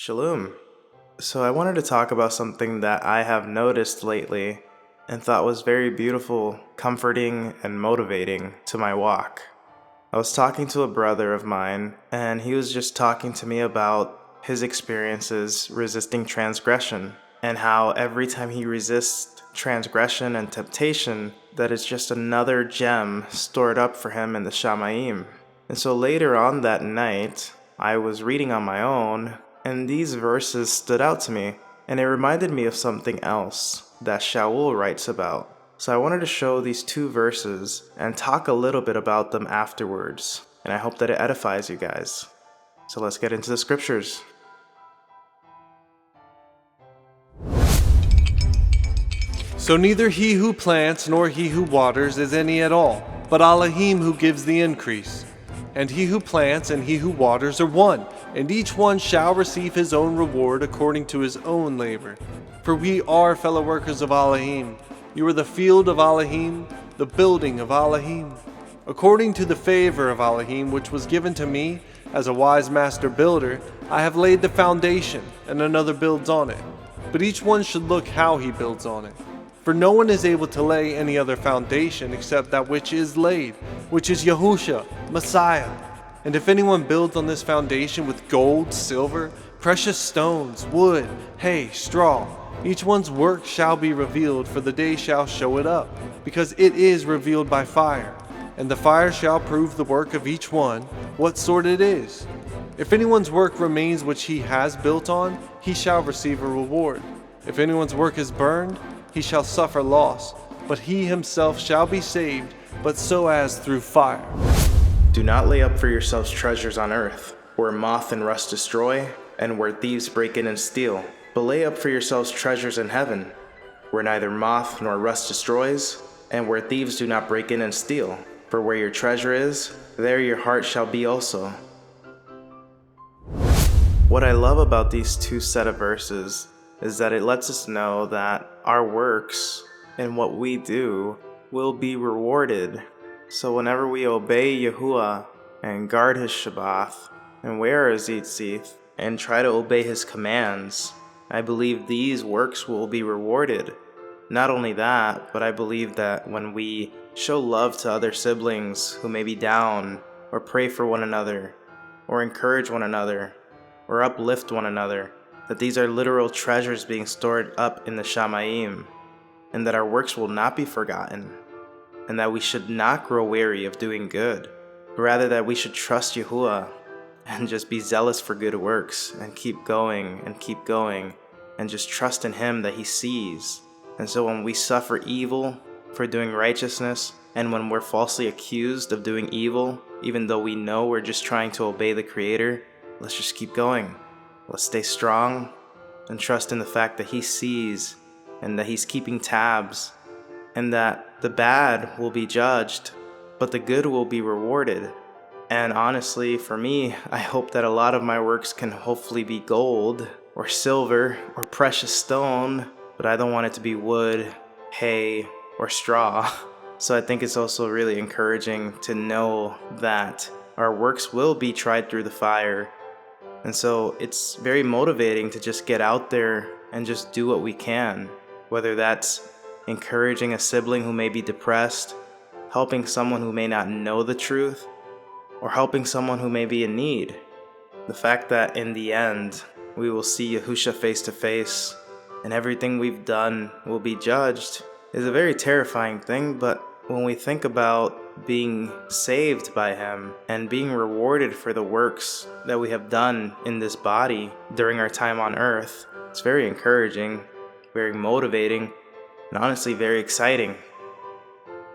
Shalom. So I wanted to talk about something that I have noticed lately and thought was very beautiful, comforting, and motivating to my walk. I was talking to a brother of mine, and he was just talking to me about his experiences resisting transgression, and how every time he resists transgression and temptation, that it's just another gem stored up for him in the Shamayim. And so later on that night, I was reading on my own, and these verses stood out to me, and it reminded me of something else that Shaul writes about. So I wanted to show these two verses and talk a little bit about them afterwards, and I hope that it edifies you guys. So let's get into the scriptures. So neither he who plants nor he who waters is any at all, but Elohim who gives the increase. And he who plants and he who waters are one, and each one shall receive his own reward according to his own labor. For we are fellow workers of Elohim. You are the field of Elohim, the building of Elohim. According to the favor of Elohim which was given to me, as a wise master builder, I have laid the foundation, and another builds on it. But each one should look how he builds on it. For no one is able to lay any other foundation except that which is laid, which is Yahusha, Messiah. And if anyone builds on this foundation with gold, silver, precious stones, wood, hay, straw, each one's work shall be revealed, for the day shall show it up, because it is revealed by fire. And the fire shall prove the work of each one, what sort it is. If anyone's work remains which he has built on, he shall receive a reward. If anyone's work is burned, he shall suffer loss, but he himself shall be saved, but so as through fire. Do not lay up for yourselves treasures on earth, where moth and rust destroy, and where thieves break in and steal. But lay up for yourselves treasures in heaven, where neither moth nor rust destroys, and where thieves do not break in and steal. For where your treasure is, there your heart shall be also. What I love about these two set of verses is that it lets us know that our works and what we do will be rewarded. So whenever we obey Yahuah and guard his Shabbat and wear his tzitzit and try to obey his commands, I believe these works will be rewarded. Not only that, but I believe that when we show love to other siblings who may be down, or pray for one another, or encourage one another, or uplift one another, that these are literal treasures being stored up in the Shamayim, and that our works will not be forgotten, and that we should not grow weary of doing good, but rather that we should trust Yahuah and just be zealous for good works and keep going and just trust in him that he sees. And so when we suffer evil for doing righteousness, and when we're falsely accused of doing evil, even though we know we're just trying to obey the Creator, let's just keep going. Let's stay strong and trust in the fact that he sees and that he's keeping tabs, and that the bad will be judged, but the good will be rewarded. And honestly, for me, I hope that a lot of my works can hopefully be gold or silver or precious stone, but I don't want it to be wood, hay, or straw. So I think it's also really encouraging to know that our works will be tried through the fire. And so it's very motivating to just get out there and just do what we can, whether that's encouraging a sibling who may be depressed, helping someone who may not know the truth, or helping someone who may be in need. The fact that in the end, we will see Yahusha face to face, and everything we've done will be judged, is a very terrifying thing. But when we think about being saved by him and being rewarded for the works that we have done in this body during our time on earth, it's very encouraging, very motivating, and honestly very exciting.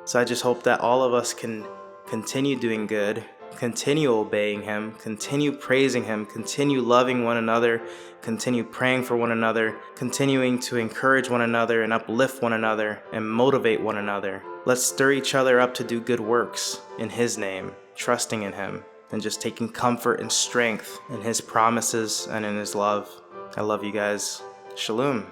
So I just hope that all of us can continue doing good, continue obeying him, continue praising him, continue loving one another, continue praying for one another, continuing to encourage one another and uplift one another and motivate one another. Let's stir each other up to do good works in his name, trusting in him, and just taking comfort and strength in his promises and in his love. I love you guys. Shalom.